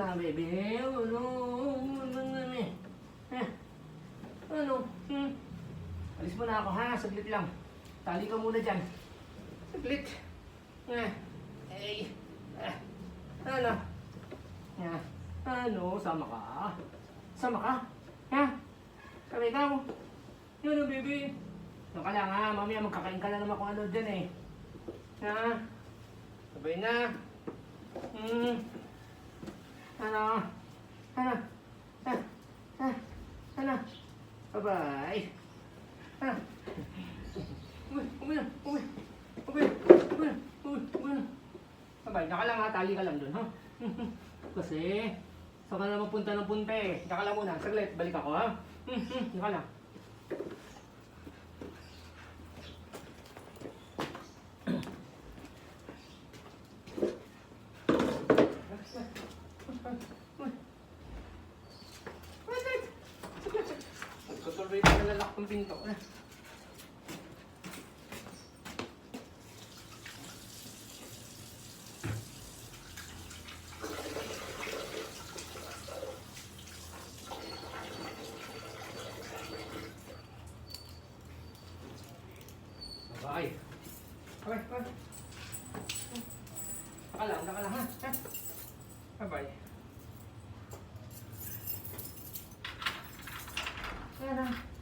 na, baby. Ano? Ano? Alis mo na ako, ha? Saglit lang. Tali ka muna dyan. Saglit. Ano? Ano? Sama ka? Sama ka? Ha? Sabi ikaw? Ano, baby? Ano ka lang, ha? Mamaya magkakain ka na naman kung ano dyan, eh. Ha? Sabay na. Ano? Ano? Ano? Bye-bye. Uwi na. Bye-bye. Naka lang, ha? Tali ka lang dun, ha? Kasi, saan ka na mapunta ng punta, eh. Naka lang muna. Saglit. Balik ako, ha? Naka lang. Tutuloy pa nalalak ng pinto. Bye. Okay. Naka lang, ha? Bye-bye. Ayan na.